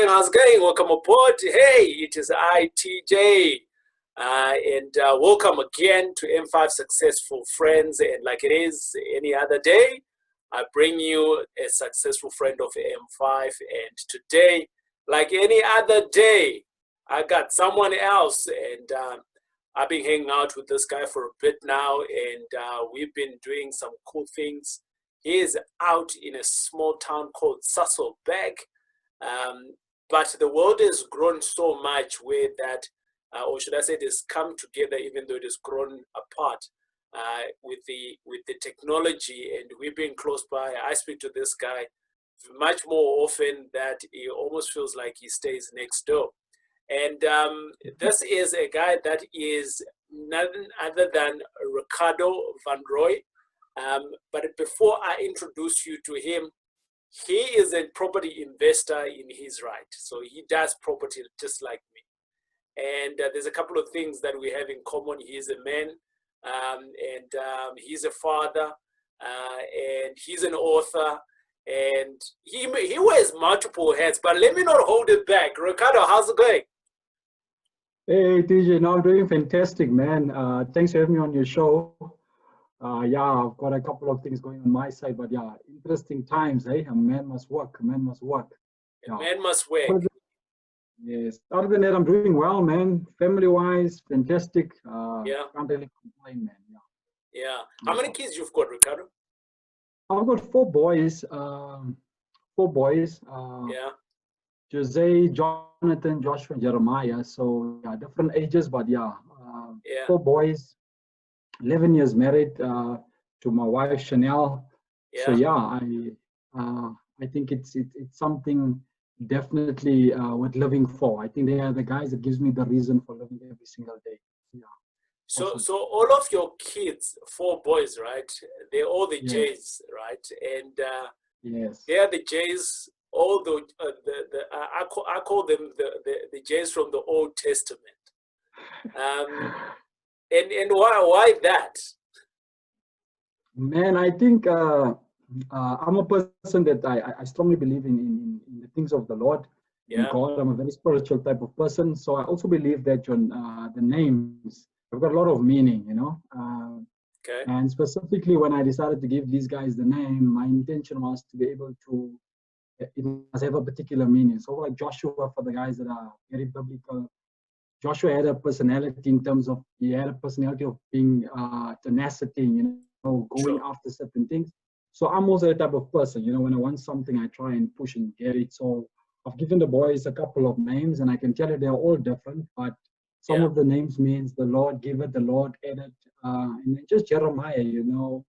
Gauteng, how's it going? Welcome aboard. Hey, it is I, TJ. And welcome again to M5 Successful Friends. And like it is any other day, I bring you a successful friend of M5. And today, like any other day, I got someone else. And I've been hanging out with this guy for a bit now. And we've been doing some cool things. He is out in a small town called Sasolburg. But the world has grown so much where that, or should I say, it has come together, even though it has grown apart with the technology. And we've been close by. I speak to this guy much more often that he almost feels like he stays next door. And this is a guy that is none other than Ricardo Van Rooi. But before I introduce you to him, he is a property investor in his right. So he does property just like me. And there's a couple of things that we have in common. He's a man, and he's a father, and he's an author, and he wears multiple hats. But let me not hold it back. Ricardo, how's it going? Hey, TJ, no, I'm doing fantastic, man. Thanks for having me on your show. Yeah, I've got a couple of things going on my side, but yeah, interesting times, eh? A man must work, a man must work. Yeah. A man must work. Yes, other than that, I'm doing well, man. Family-wise, fantastic. Yeah. Can't really complain, man. Yeah. Yeah. How many kids you've got, Ricardo? I've got four boys. Yeah. Jose, Jonathan, Joshua, and Jeremiah. So yeah, different ages, but yeah, Yeah. 4 boys. 11 years married to my wife Chanel. Yeah. So yeah, I think it's something definitely worth living for. I think they are the guys that gives me the reason for living every single day. Yeah. So awesome. So all of your kids, 4 boys, right? They're all the Yes. J's, right? And Yes. they are the J's. All the I call them the J's from the Old Testament. And why that? Man, I think I'm a person that I strongly believe in the things of the Lord. Yeah. In God, I'm a very spiritual type of person. So I also believe that the names have got a lot of meaning, you know. Okay. And specifically when I decided to give these guys the name, my intention was to be able to, it must have a particular meaning. So like Joshua, for the guys that are very biblical, Joshua had a personality in terms of, he had a personality of being tenacity, you know, going Sure. after certain things. So I'm also the type of person, you know, when I want something, I try and push and get it. So I've given the boys a couple of names, and I can tell you they're all different, but some Yeah. of the names means the Lord give it, the Lord added, and then just Jeremiah, you know,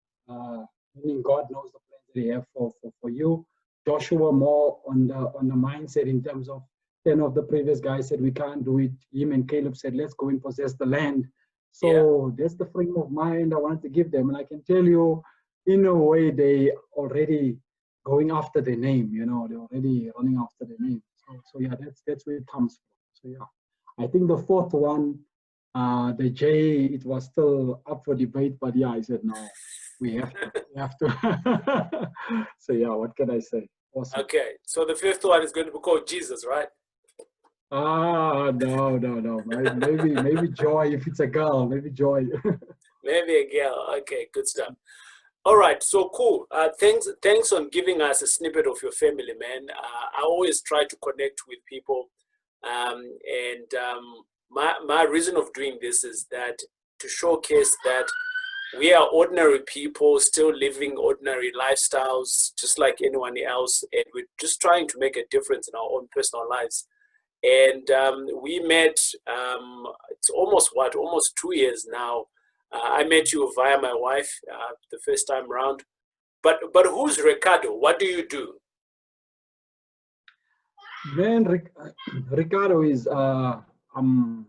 meaning God knows the plans that He have for you. Joshua more on the mindset in terms of 10 of the previous guys said we can't do it. Him and Caleb said let's go and possess the land. So that's the frame of mind I wanted to give them, and I can tell you, in a way, they already going after their name. You know, they're already running after their name. So yeah, that's where it comes from. So yeah, I think the fourth one, the J, it was still up for debate, but yeah, I said no, we have to. So yeah, what can I say? Awesome. Okay. So the fifth one is going to be called Jesus, right? No. Maybe Joy if it's a girl. Maybe Joy. Maybe a girl. Okay, good stuff. All right, so cool. Thanks on giving us a snippet of your family, man. I always try to connect with people, my reason of doing this is that to showcase that we are ordinary people still living ordinary lifestyles, just like anyone else, and we're just trying to make a difference in our own personal lives. And we met. It's almost 2 years now. I met you via my wife the first time around. But who's Ricardo? What do you do? Man, Ricardo is, long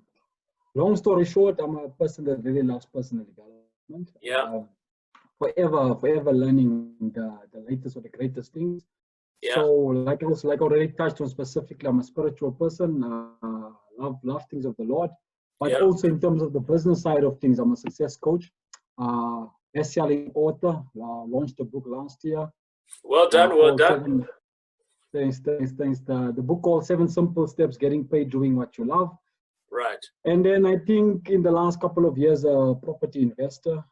story short, I'm a person that really loves personal development. Yeah. Forever learning the latest or the greatest things. Yeah. So like I already touched on specifically, I'm a spiritual person, love things of the Lord. But also in terms of the business side of things, I'm a success coach, best-selling author, launched a book last year. Well done. Thanks. The book called 7 Simple Steps Getting Paid Doing What You Love. Right. And then I think in the last couple of years, a property investor.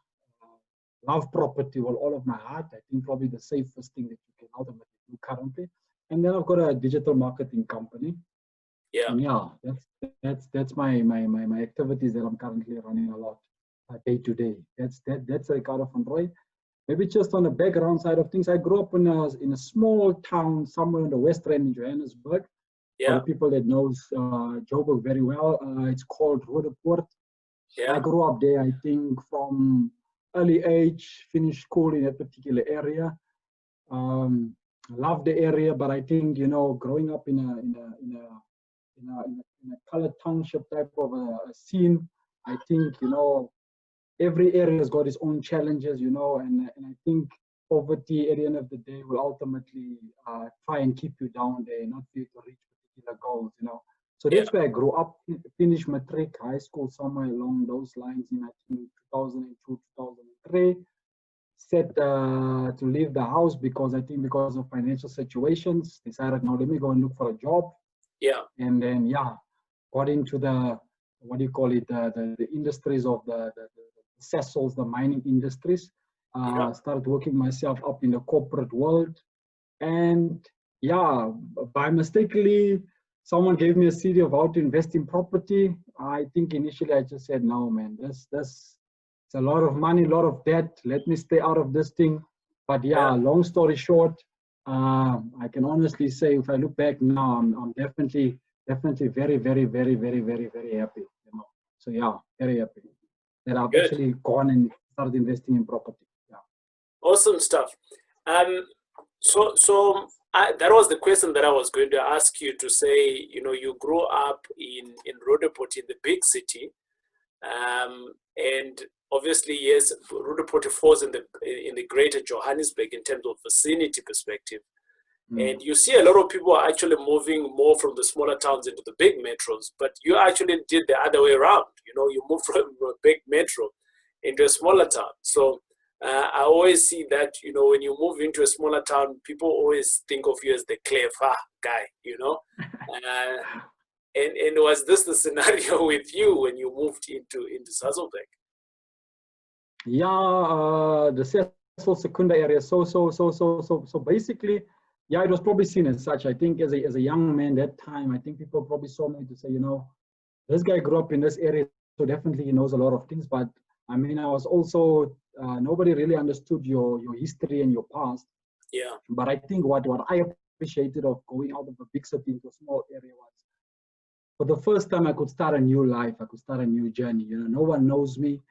Love property with all of my heart. I think probably the safest thing that you can ultimately do currently. And then I've got a digital marketing company. Yeah. And yeah, that's my activities that I'm currently running a lot day to day. That's Ricardo Van Rooi. Maybe just on the background side of things, I grew up in a small town somewhere in the West Rand in Johannesburg. Yeah. For the people that knows Joburg very well, it's called Roodepoort. Yeah. I grew up there, I think, from early age, finished school in that particular area. Love the area, but I think, you know, growing up in a colored township type of a scene, I think, you know, every area has got its own challenges, you know, and I think poverty at the end of the day will ultimately try and keep you down there, not for you to reach particular goals, you know. So that's where I grew up, finished matric, high school, somewhere along those lines in, I think, 2002, 2003. Set to leave the house because I think because of financial situations, decided, no, let me go and look for a job. Yeah. And then, yeah, got into the, what do you call it, the industries of the Cecils, the mining industries. Started working myself up in the corporate world. And yeah, by mistakenly, someone gave me a CD of how to invest in property. I think initially I just said, no, man, it's a lot of money, a lot of debt. Let me stay out of this thing. But yeah, long story short, I can honestly say, if I look back now, I'm definitely very, very, very, very, very, very happy. You know, so yeah, very happy that I've actually gone and started investing in property. Yeah. Awesome stuff. So that was the question that I was going to ask you, to say, you know, you grew up in Roodepoort, in the big city, and obviously, yes, Roodepoort falls in the greater Johannesburg in terms of vicinity perspective. And you see a lot of people are actually moving more from the smaller towns into the big metros, but you actually did the other way around. You know, you moved from a big metro into a smaller town. So I always see that, you know, when you move into a smaller town, people always think of you as the clever guy, you know. And was this the scenario with you when you moved into Sasolburg? Yeah, the Cecil Secunda area. So basically, yeah, it was probably seen as such. I think as a young man that time, I think people probably saw me to say, you know, this guy grew up in this area, so definitely he knows a lot of things. But I mean, I was also nobody really understood your history and your past. Yeah. But I think what I appreciated of going out of a big city into a small area was, for the first time, I could start a new life. I could start a new journey. You know, no one knows me.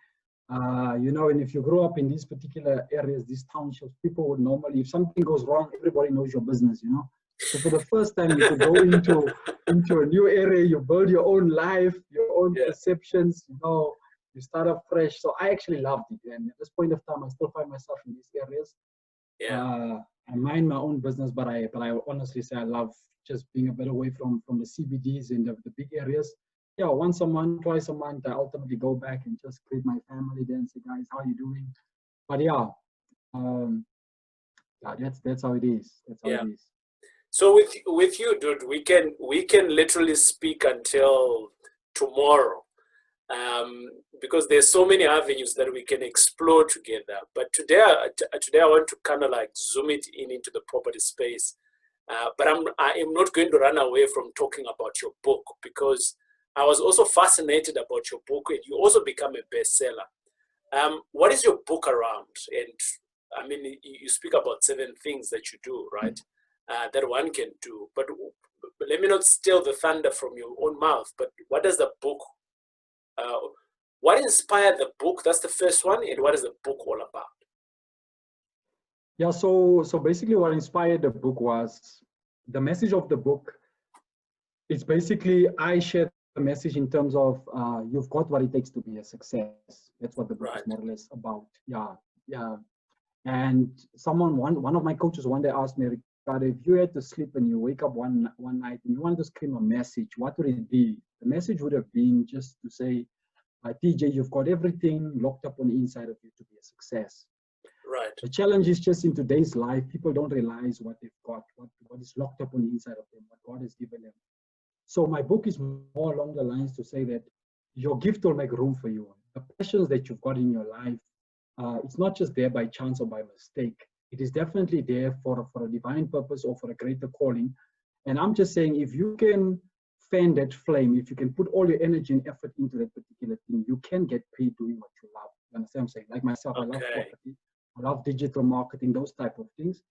You know, and if you grow up in these particular areas, these townships, people would normally, if something goes wrong, everybody knows your business, you know. So for the first time, you could go into a new area, you build your own life, your own perceptions, you know, you start up fresh. So I actually loved it. And at this point of time, I still find myself in these areas. I mind my own business, but I honestly say I love just being a bit away from the CBDs and the big areas. Yeah, once a month, twice a month, I ultimately go back and just greet my family there and say, guys, how are you doing? But yeah, that's how it is. That's how it is. So with you, dude, we can literally speak until tomorrow, because there's so many avenues that we can explore together. But today I want to kind of like zoom it into the property space. But I am not going to run away from talking about your book, because I was also fascinated about your book, and you also become a bestseller. What is your book around? And I mean, you speak about 7 things that you do, right? That one can do. But let me not steal the thunder from your own mouth. But what does the book, what inspired the book? That's the first one. And what is the book all about? Yeah, so basically what inspired the book was the message of the book. It's basically, I share the message in terms of you've got what it takes to be a success. That's what the book is more or less about. Yeah. And one of my coaches one day asked me, Ricardo, if you had to sleep and you wake up one night and you wanted to scream a message, what would it be? The message would have been just to say, TJ, you've got everything locked up on the inside of you to be a success. Right. The challenge is just in today's life, people don't realize what they've got, what is locked up on the inside of them, what God has given them. So my book is more along the lines to say that your gift will make room for you. The passions that you've got in your life, it's not just there by chance or by mistake. It is definitely there for a divine purpose or for a greater calling. And I'm just saying, if you can fan that flame, if you can put all your energy and effort into that particular thing, you can get paid doing what you love. You understand what I'm saying? Like myself, I love property, I love digital marketing, those type of things.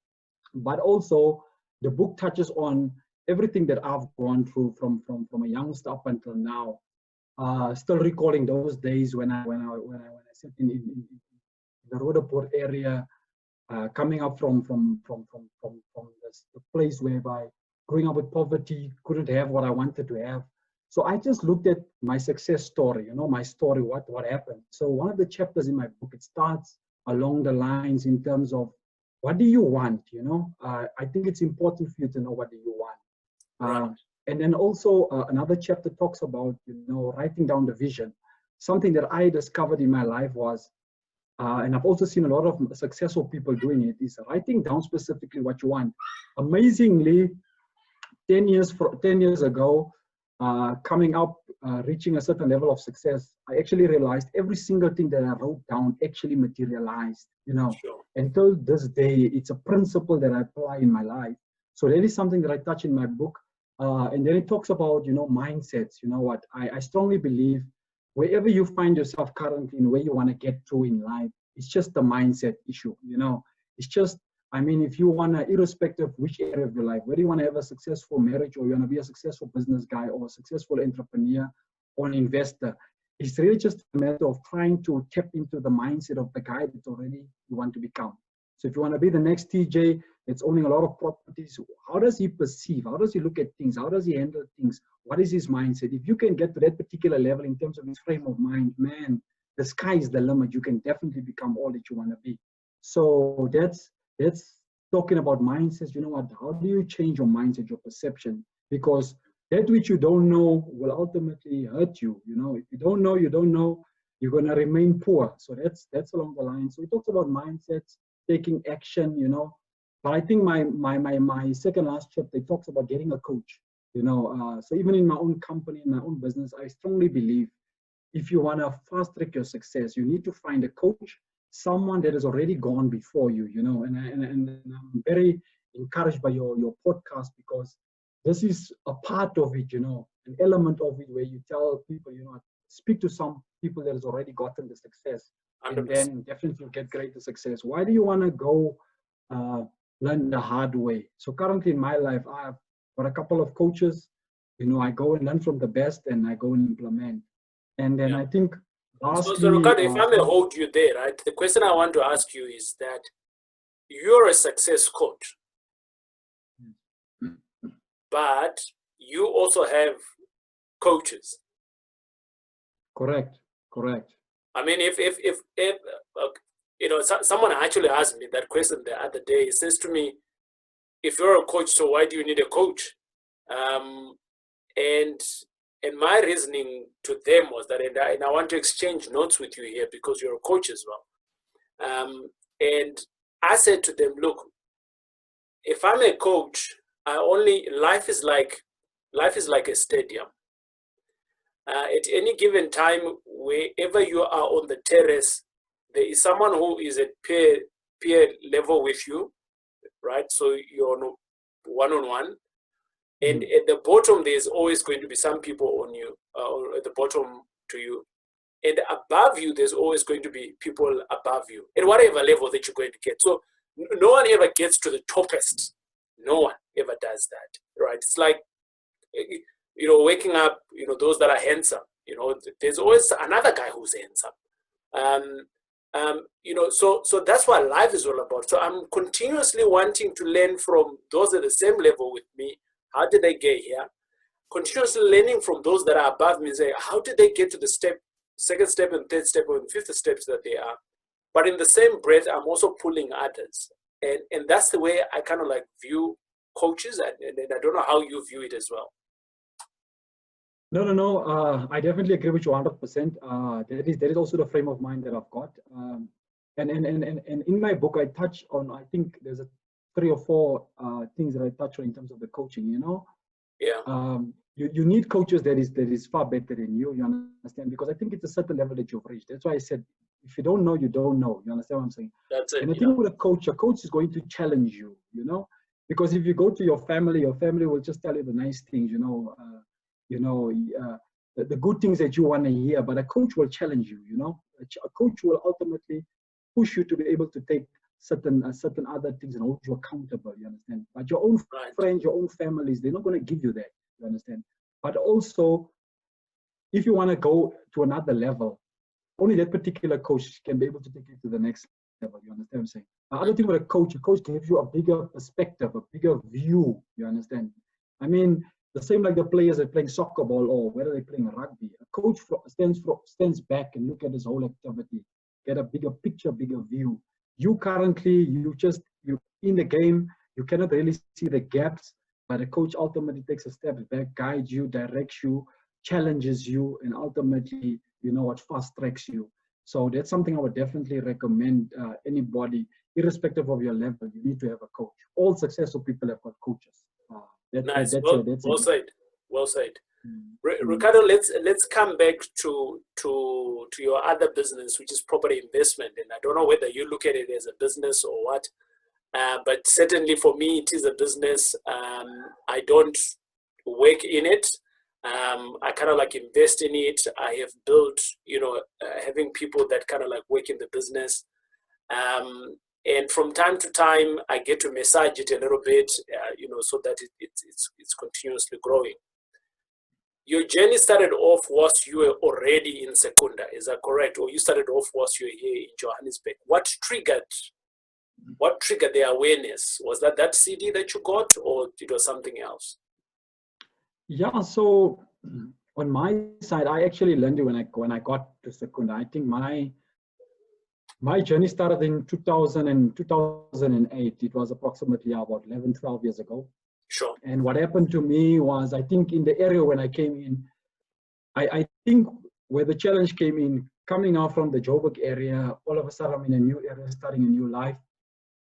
But also, the book touches on everything that I've gone through from a youngster up until now. Still recalling those days when I sat in the Roodepoort area, coming up from the place whereby growing up with poverty, couldn't have what I wanted to have. So I just looked at my success story, you know, my story, what happened. So one of the chapters in my book, it starts along the lines in terms of, what do you want, you know? I think it's important for you to know what do you want. Right. And then also another chapter talks about, you know, writing down the vision. Something that I discovered in my life was, and I've also seen a lot of successful people doing it, is writing down specifically what you want. Amazingly, 10 years ago, coming up, reaching a certain level of success, I actually realized every single thing that I wrote down actually materialized, you know. Sure. Until this day, it's a principle that I apply in my life. So that is something that I touch in my book. And then it talks about, you know, mindsets. You know what, I strongly believe wherever you find yourself currently and where you want to get to in life, it's just a mindset issue, you know. It's just, I mean, if you want to, irrespective of which area of your life, whether you want to have a successful marriage or you want to be a successful business guy or a successful entrepreneur or an investor, it's really just a matter of trying to tap into the mindset of the guy that already you want to become. So if you want to be the next TJ that's owning a lot of properties, how does he perceive? How does he look at things? How does he handle things? What is his mindset? If you can get to that particular level in terms of his frame of mind, man, the sky is the limit. You can definitely become all that you want to be. So that's talking about mindsets. You know what? How do you change your mindset, your perception? Because that which you don't know will ultimately hurt you. You know, if you don't know, you don't know. You're gonna remain poor. So that's along the line. So we talked about mindsets, taking action. You know, but I think my second last chapter, it talks about getting a coach. You know, so even in my own company, in my own business, I strongly believe if you want to fast track your success, you need to find a coach, someone that has already gone before you, you know, and I'm very encouraged by your podcast, because this is a part of it, you know, an element of it where you tell people, you know, speak to some people that has already gotten the success, 100%. and then definitely you'll get greater success. Why do you want to go learn the hard way? So currently in my life, I've got a couple of coaches, you know, I go and learn from the best and I go and implement. And then I think lastly, so Ricardo, if I may hold you there, right? The question I want to ask you is that you're a success coach, but you also have coaches. Correct. I mean, if you know, someone actually asked me that question the other day. He says to me, if you're a coach, so why do you need a coach? And my reasoning to them was that, and I want to exchange notes with you here because you're a coach as well. And I said to them, look, if I'm a coach, life is like a stadium. At any given time, wherever you are on the terrace, there is someone who is at peer level with you, right? So you're one-on-one. And at the bottom, there's always going to be some people on you, or at the bottom to you. And above you, there's always going to be people above you at whatever level that you're going to get. So no one ever gets to the toppest. No one ever does that, right? It's like, you know, waking up, you know, those that are handsome, you know, there's always another guy who's handsome. You know, so that's what life is all about. So I'm continuously wanting to learn from those at the same level with me. How did they get here? Continuously learning from those that are above me, say, how did they get to the second step and third step and fifth steps that they are? But in the same breath, I'm also pulling others. And that's the way I kind of like view coaches, and I don't know how you view it as well. No. I definitely agree with you 100%. That is also the frame of mind that I've got. And in my book, I touch on, I think there's 3 or 4 things that I touch on in terms of the coaching, you know. Yeah. You need coaches that is far better than you understand? Because I think it's a certain level that you've reached. That's why I said, if you don't know, you don't know. You understand what I'm saying? That's it. And I think with a coach is going to challenge you, you know, because if you go to your family will just tell you the nice things, the good things that you want to hear, but a coach will challenge you, you know. A coach will ultimately push you to be able to take certain other things and hold you accountable, you understand? But your own friends, your own families, they're not going to give you that, you understand? But also, if you want to go to another level, only that particular coach can be able to take you to the next level, you understand what I'm saying? The other thing with a coach gives you a bigger perspective, a bigger view, you understand? I mean, the same like the players that are playing soccer ball or whether they're playing rugby. A coach stands back and look at this whole activity, get a bigger picture, bigger view. You currently, you in the game, you cannot really see the gaps, but a coach ultimately takes a step back, guides you, directs you, challenges you, and ultimately, you know what, fast tracks you. So that's something I would definitely recommend anybody, irrespective of your level. You need to have a coach. All successful people have got coaches. Nice. Well said. Well said. Mm-hmm. Ricardo, let's come back to your other business, which is property investment. And I don't know whether you look at it as a business or what, but certainly for me, it is a business. I don't work in it. I kind of like invest in it. I have built, having people that kind of like work in the business. And from time to time, I get to massage it a little bit, so that it's continuously growing. Your journey started off whilst you were already in Secunda, is that correct? Or you started off whilst you were here in Johannesburg? What triggered the awareness? Was that CD that you got, or it was something else? Yeah, so on my side, I actually learned it when I got to Secunda. I think my journey started in 2008. It was approximately about 11, 12 years ago. Sure. And what happened to me was, I think in the area when I came in, I think where the challenge came in, coming out from the Joburg area, all of a sudden I'm in a new area, starting a new life.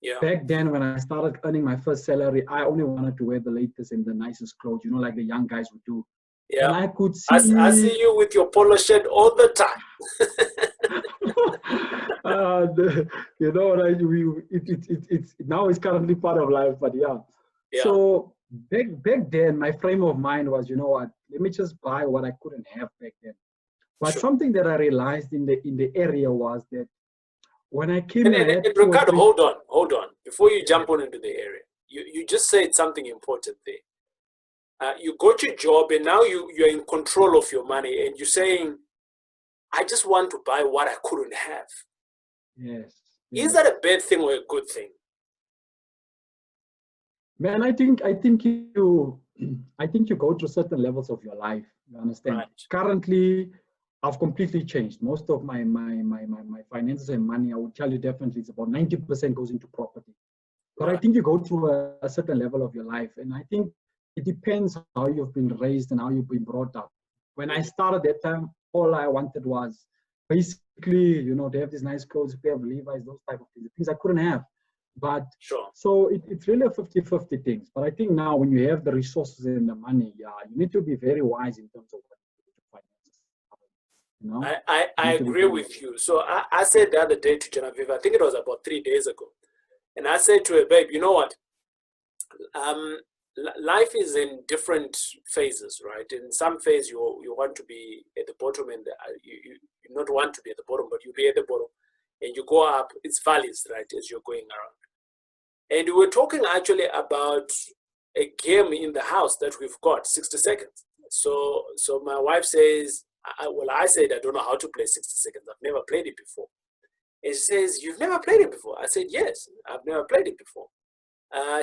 Yeah. Back then, when I started earning my first salary, I only wanted to wear the latest and the nicest clothes, like the young guys would do. Yeah. And I could see. I see you with your polo shirt all the time. It's now it's currently part of life, but yeah. So back then, my frame of mind was, you know what, let me just buy what I couldn't have back then. But something that I realized in the area was that when I came in, Ricardo, hold on. Before you jump on into the area, you just said something important there. You got your job and now you're in control of your money, and you're saying, I just want to buy what I couldn't have. Yes. Is that a bad thing or a good thing? Man, I think you go through certain levels of your life. You understand? Right. Currently, I've completely changed. Most of my finances and money, I would tell you definitely, it's about 90% goes into property. But I think you go through a certain level of your life, and I think it depends how you've been raised and how you've been brought up. When I started that time, all I wanted was basically, to have these nice clothes, pair of Levi's, those type of things I couldn't have. But so it's really a 50-50 things. But I think now when you have the resources and the money, you need to be very wise in terms of what you do to finances. I agree with you. So I said the other day to Genevieve, I think it was about 3 days ago, and I said to her, babe, you know what? Life is in different phases, right? In some phase, you want to be at the bottom, and you not want to be at the bottom, but you be at the bottom, and you go up. It's valleys, right, as you're going around. And we were talking actually about a game in the house that we've got, 60 seconds. So my wife says, I said, I don't know how to play 60 seconds. I've never played it before. And she says, you've never played it before? I said, yes, I've never played it before.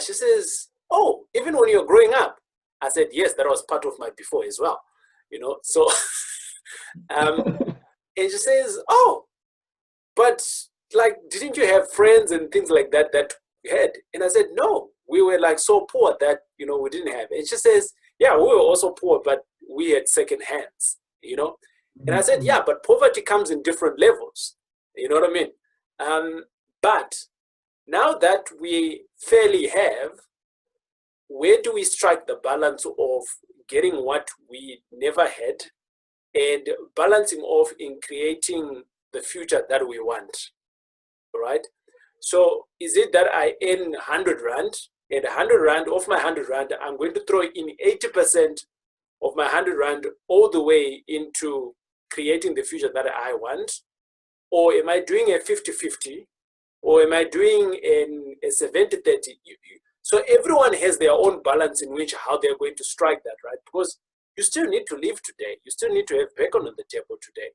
She says, oh, even when you're growing up? I said, yes, that was part of my before as well. So, and she says, oh, but like, didn't you have friends and things like that you had? And I said, no, we were like so poor that, we didn't have. And she says, yeah, we were also poor, but we had second hands, And I said, yeah, but poverty comes in different levels. You know what I mean? But now that we fairly have, where do we strike the balance of getting what we never had and balancing off in creating the future that we want? All right. So is it that I earn 100 Rand, and 100 Rand, of my 100 Rand, I'm going to throw in 80% of my 100 Rand all the way into creating the future that I want? Or am I doing a 50-50? Or am I doing a 70-30? So everyone has their own balance in which how they're going to strike that, right? Because you still need to live today. You still need to have bacon on the table today,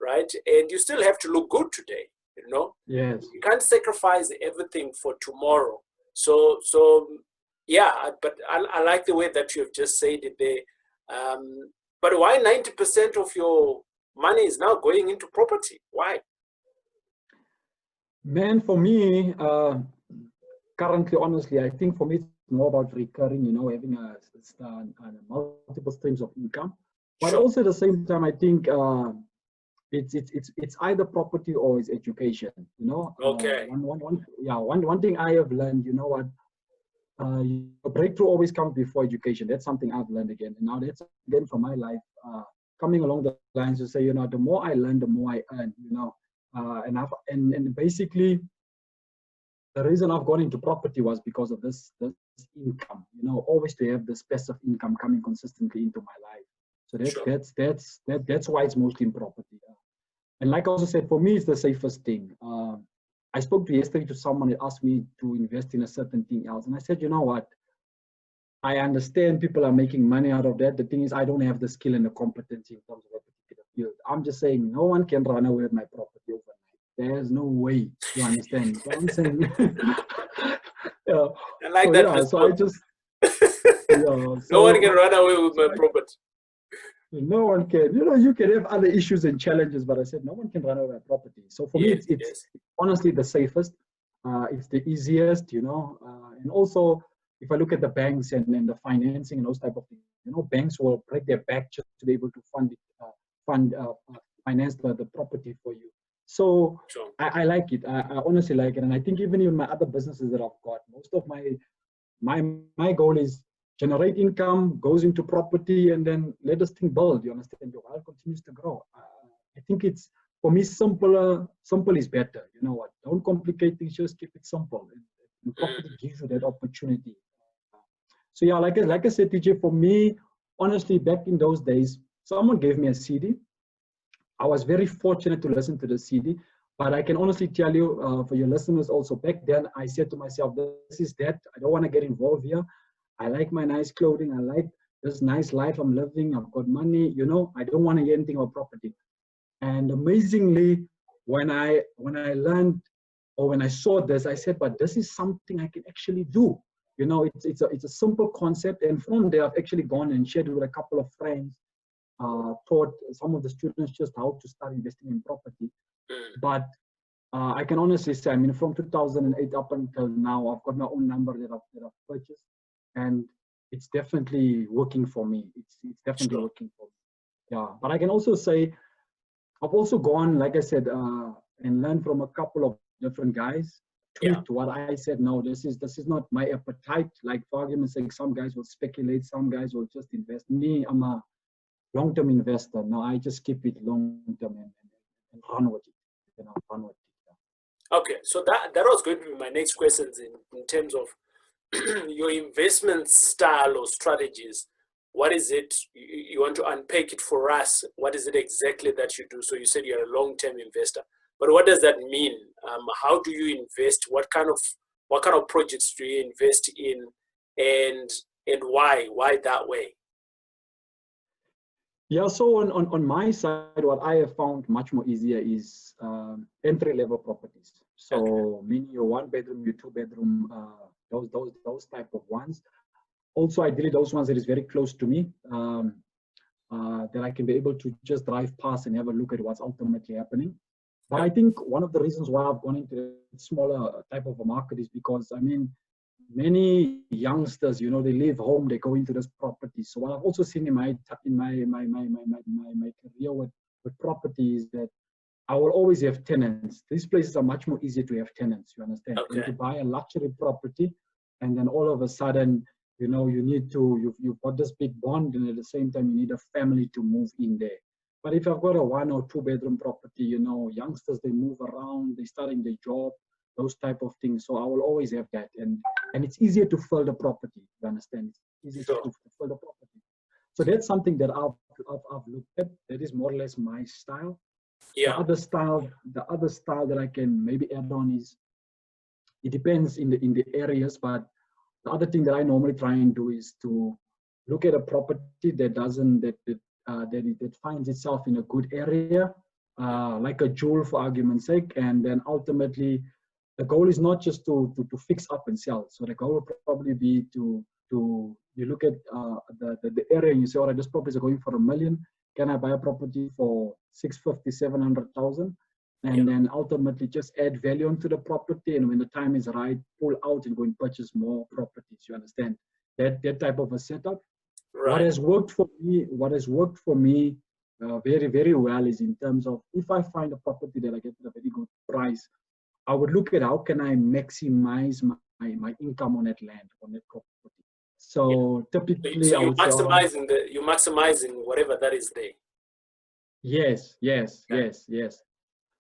right? And you still have to look good today, you know? Yes. You can't sacrifice everything for tomorrow. So yeah, but I like the way that you've just said it there. But why 90% of your money is now going into property? Why? Man, for me, currently, honestly, I think for me, it's more about recurring, you know, having a multiple streams of income. But Sure. also at the same time, I think it's either property or it's education, you know. Okay. One thing I have learned, you know what, a breakthrough always comes before education. That's something I've learned again. And now that's again from my life, coming along the lines to say, you know, the more I learn, the more I earn, you know. And basically, the reason I've gone into property was because of this income, you know, always to have this passive income coming consistently into my life. So that's why it's mostly in property. And like I also said, for me, it's the safest thing. I spoke yesterday to someone that asked me to invest in a certain thing else. And I said, you know what? I understand people are making money out of that. The thing is, I don't have the skill and the competency in terms of a particular field. I'm just saying no one can run away with my property overnight. There's no way. You understand? So I'm saying, yeah. I like that. So I just, yeah. So, no one can run away with my property. No one can. You know, you can have other issues and challenges, but I said no one can run over a property. So for me, it's honestly the safest. It's the easiest, you know. And also, if I look at the banks and the financing and those type of things, you know, banks will break their back just to be able to finance the property for you. So sure. I like it. I honestly like it, and I think even in my other businesses that I've got, most of my goal is generate income, goes into property, and then let this thing build. You understand? Your wealth continues to grow. I think it's, for me, simple is better. You know what? Don't complicate things, just keep it simple. And property gives you that opportunity. So yeah, like I said, TJ, for me, honestly, back in those days, someone gave me a CD. I was very fortunate to listen to the CD, but I can honestly tell you, for your listeners also, back then, I said to myself, this is that. I don't want to get involved here. I like my nice clothing. I like this nice life I'm living. I've got money, you know, I don't want to hear anything about property. And amazingly, when I learned, or when I saw this, I said, but this is something I can actually do. You know, it's a simple concept. And from there, I've actually gone and shared with a couple of friends, taught some of the students just how to start investing in property. But I can honestly say, I mean, from 2008 up until now, I've got my own number that I've purchased. And it's definitely working for me. It's definitely working for me. Yeah, but I can also say I've also gone, like I said, and learned from a couple of different guys. Tweaked what I said. No, this is not my appetite. Like, for argument's sake, some guys will speculate, some guys will just invest. Me, I'm a long-term investor. No, I just keep it long-term and run with it. You know, run with it. Yeah. Okay, so that was going to be my next questions in terms of your investment style or strategies. What is it you want to unpack it for us? What is it exactly that you do? So you said you're a long-term investor, but what does that mean? How do you invest? What kind of projects do you invest in, and why that way? Yeah, so on my side, what I have found much more easier is entry-level properties. So meaning your 1-bedroom, your 2-bedroom, those type of ones. Also, ideally, those ones that is very close to me, that I can be able to just drive past and have a look at what's ultimately happening. But I think one of the reasons why I've gone into a smaller type of a market is because, I mean, many youngsters, you know, they leave home, they go into this property. So what I've also seen in my career with property is that I will always have tenants. These places are much more easier to have tenants, you understand? Okay. Than to buy a luxury property, and then all of a sudden, you know, you need to, you've got this big bond, and at the same time, you need a family to move in there. But if I've got a 1 or 2 bedroom property, you know, youngsters, they move around, they're starting their job, those type of things. So I will always have that. And it's easier to fill the property, you understand? It's easier Sure. to fill the property. So that's something that I've looked at. That is more or less my style. Yeah. The other style that I can maybe add on is, it depends in the areas, but the other thing that I normally try and do is to look at a property that doesn't that finds itself in a good area, like a jewel for argument's sake, and then ultimately the goal is not just to fix up and sell. So the goal will probably be to you look at the area and you say, all right, this property is going for $1 million. Can I buy a property for 650, 700,000? And then ultimately just add value onto the property, and when the time is right, pull out and go and purchase more properties. You understand that type of a setup. Right. What has worked for me very, very well is in terms of, if I find a property that I get at a very good price, I would look at how can I maximize my income on that land, on that property. So typically, So I would say, you're maximizing whatever that is there. Yes.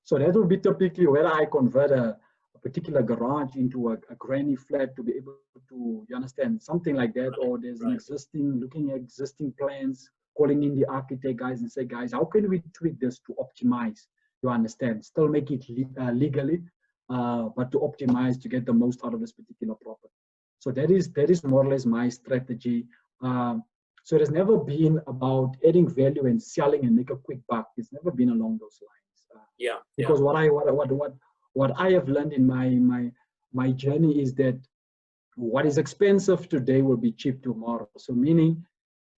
So that would be typically where I convert a particular garage into a granny flat to be able to, you understand, something like that. Or there's an looking at existing plans, calling in the architect guys and say, guys, how can we tweak this to optimize? You understand, still make it legally, but to optimize to get the most out of this particular property. So that is more or less my strategy. So it has never been about adding value and selling and make a quick buck. It's never been along those lines. Because what I have learned in my journey is that what is expensive today will be cheap tomorrow. So meaning,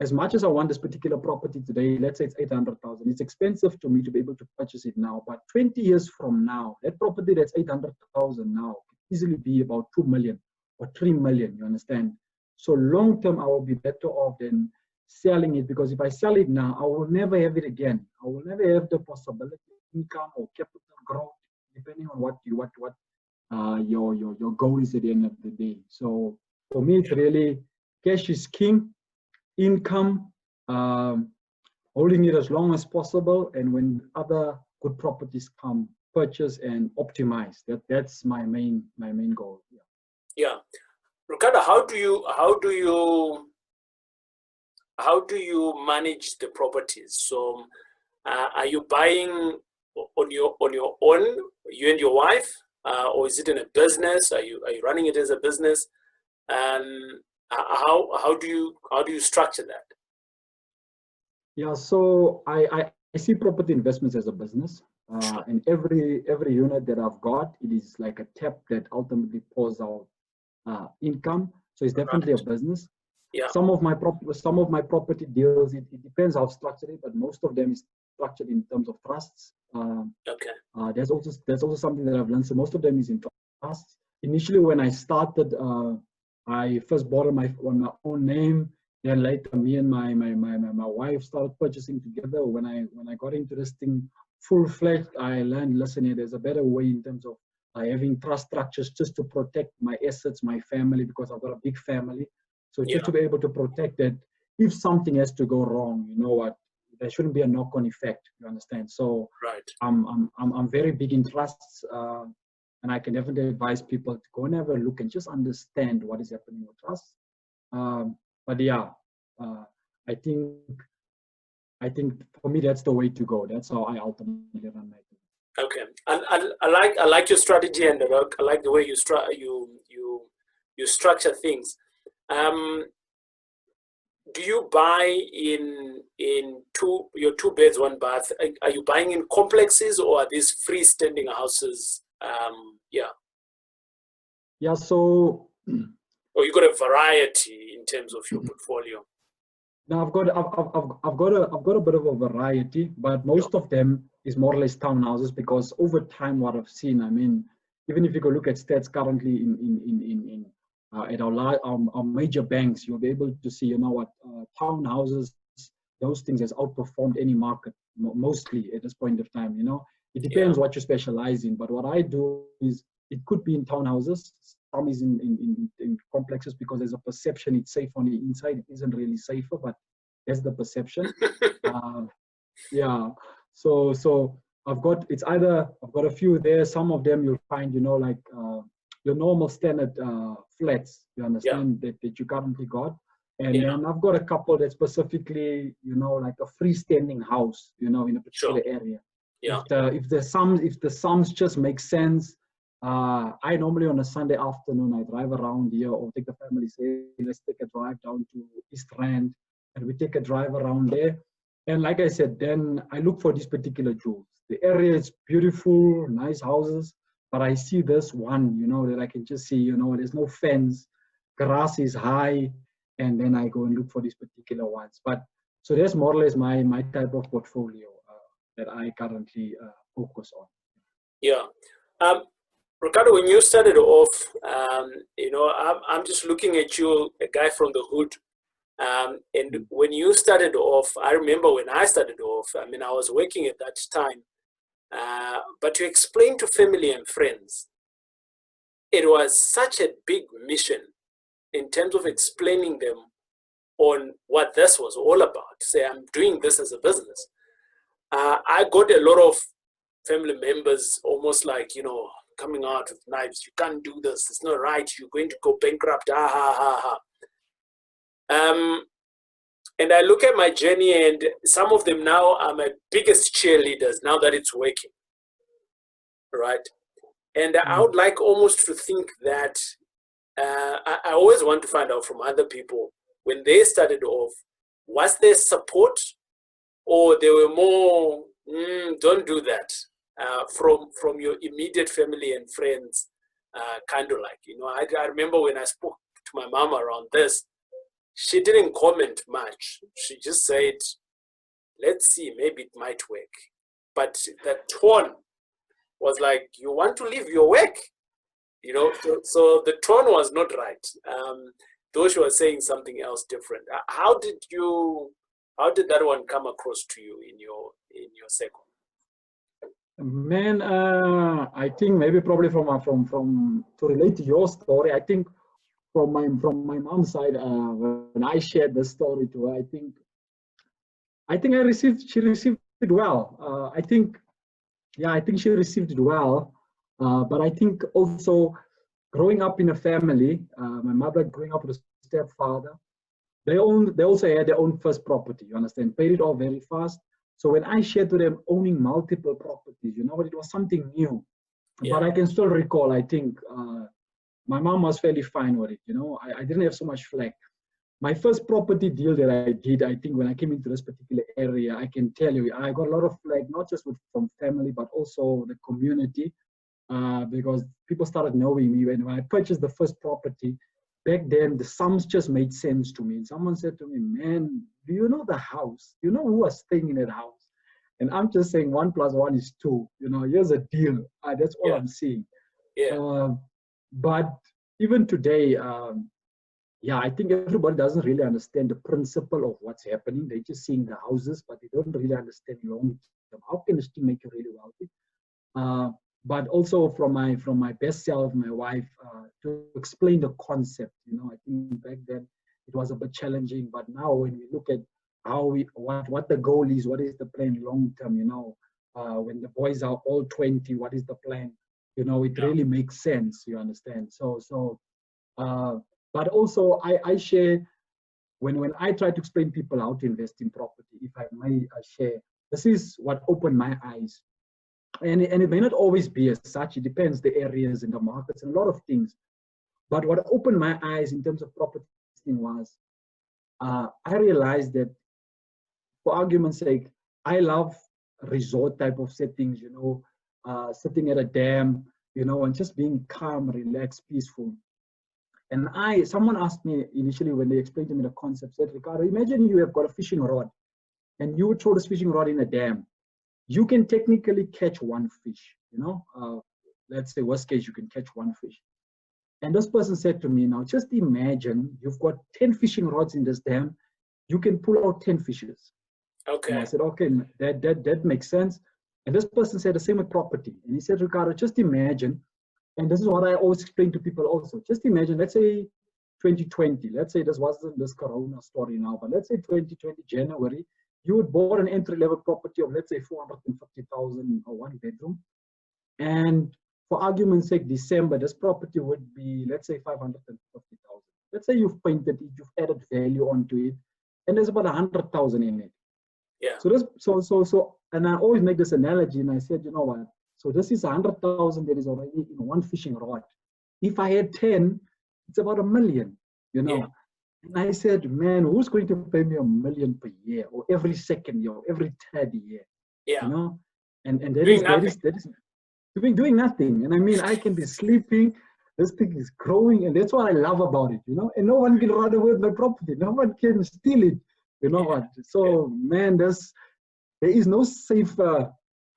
as much as I want this particular property today, let's say it's 800,000, it's expensive to me to be able to purchase it now. But 20 years from now, that property that's 800,000 now could easily be about 2 million or 3 million, you understand? So long term, I will be better off than selling it, because if I sell it now, I will never have it again. I will never have the possibility of income or capital growth, depending on what your goal is at the end of the day. So for me, it's really cash is king, income, holding it as long as possible, and when other good properties come, purchase and optimize. That's my main goal. Yeah. Ricardo, how do you manage the properties? So are you buying on your own, you and your wife, or is it in a business? Are you running it as a business? And how do you structure that? Yeah, so I see property investments as a business, and every unit that I've got, it is like a tap that ultimately pours out income. So it's definitely a business. Yeah. Some of my property deals, it depends how structured it, but most of them is structured in terms of trusts. There's also something that I've learned. So most of them is in trusts. Initially, when I started, I first bought on my own name. Then later, me and my wife started purchasing together. When I got into this thing full-fledged, I learned, listen, there's a better way in terms of having trust structures just to protect my assets, my family, because I've got a big family. So just to be able to protect that, if something has to go wrong, you know what, there shouldn't be a knock-on effect. You understand? So I'm very big in trusts, and I can definitely advise people to go and have a look and just understand what is happening with trusts. But yeah, I think for me that's the way to go. That's how I ultimately run my business. Okay, I like your strategy, and I like the way you structure things. Do you buy in your 2 beds, 1 bath? Are you buying in complexes, or are these freestanding houses? Yeah. So. Or you got a variety in terms of your portfolio? Now I've got a bit of a variety, but most of them is more or less townhouses, because over time, what I've seen, I mean, even if you go look at stats currently at our major banks, you'll be able to see, you know what, townhouses, those things has outperformed any market mostly at this point of time, you know. It depends what you specialize in. But what I do is, it could be in townhouses. Some is in complexes, because there's a perception it's safe on the inside. It isn't really safer, but that's the perception. Yeah. So I've got a few there. Some of them you'll find, like your normal standard flats, you understand, that you currently got. And then I've got a couple that specifically, like a freestanding house, in a particular area. Yeah. If the sums just make sense, I normally on a Sunday afternoon, I drive around here, or take the family, say, let's take a drive down to East Rand, and we take a drive around there. And like I said, then I look for these particular jewels. The area is beautiful, nice houses, but I see this one, that I can just see, there's no fence, grass is high, and then I go and look for these particular ones. But so that's more or less my type of portfolio that I currently focus on. Yeah. Ricardo, when you started off, I'm just looking at you, a guy from the hood. And when you started off, I remember when I started off, I was working at that time, but to explain to family and friends, it was such a big mission in terms of explaining them on what this was all about. Say, I'm doing this as a business. I got a lot of family members almost like, coming out with knives. You can't do this. It's not right. You're going to go bankrupt. And I look at my journey, and some of them now are my biggest cheerleaders now that it's working, right? And I would like almost to think that I always want to find out from other people, when they started off, was there support, or they were more, don't do that, from your immediate family and friends, kind of like, I remember when I spoke to my mom around this, she didn't comment much. She just said, let's see, maybe it might work. But the tone was like, you want to leave your work? So the tone was not right. Though she was saying something else different. How did that one come across to you in your circle? Man, I think maybe probably from to relate to your story, I think from my mom's side, when I shared the story to her, I think she received it well. I think she received it well. But I think also growing up in a family, my mother growing up with a stepfather, they also had their own first property, you understand, paid it off very fast. So when I shared to them owning multiple properties, it was something new. Yeah. But I can still recall, I think, my mom was fairly fine with it, I didn't have so much flack. My first property deal that I did, I think when I came into this particular area, I can tell you, I got a lot of flack, not just from family, but also the community, because people started knowing me. When I purchased the first property, back then, the sums just made sense to me. And someone said to me, man, do you know the house? Do you know who was staying in that house? And I'm just saying 1 + 1 is 2. Here's a deal. That's all I'm seeing. Yeah. But even today, I think everybody doesn't really understand the principle of what's happening. They're just seeing the houses, but they don't really understand long term. How can this thing make you really wealthy? But also from my best self, my wife, to explain the concept. I think back then it was a bit challenging, but now when we look at what the goal is, what is the plan long term, when the boys are all 20, what is the plan? It really makes sense, you understand? But also I share, when I try to explain people how to invest in property, if I may share, this is what opened my eyes. And it may not always be as such, it depends the areas and the markets and a lot of things. But what opened my eyes in terms of property was, I realized that, for argument's sake, I love resort type of settings, sitting at a dam, and just being calm, relaxed, peaceful. And someone asked me initially when they explained to me the concept, said, Ricardo, imagine you have got a fishing rod and you would throw this fishing rod in a dam. You can technically catch one fish, let's say worst case, you can catch one fish. And this person said to me, now just imagine you've got 10 fishing rods in this dam, you can pull out 10 fishes. Okay. And I said, okay, that makes sense. And this person said the same with property. And he said, Ricardo, just imagine, and this is what I always explain to people also, just imagine, let's say 2020, let's say this wasn't this Corona story now, but let's say 2020 January, you would bought an entry-level property of, let's say, 450,000 or one bedroom. And for argument's sake, December, this property would be, let's say, 550,000. Let's say you've painted it, you've added value onto it, and there's about 100,000 in it. Yeah. So and I always make this analogy, and I said, you know what? So this is 100,000 that is already in one fishing rod. If I had 10, it's about $1 million, you know. Yeah. And I said, man, who's going to pay me $1 million per year, or every second year, or every third year? Yeah. You know, and that is doing nothing. And I mean, I can be sleeping. This thing is growing, and that's what I love about it, you know. And no one can run away with my property. No one can steal it. You know what? So, man, there is no safer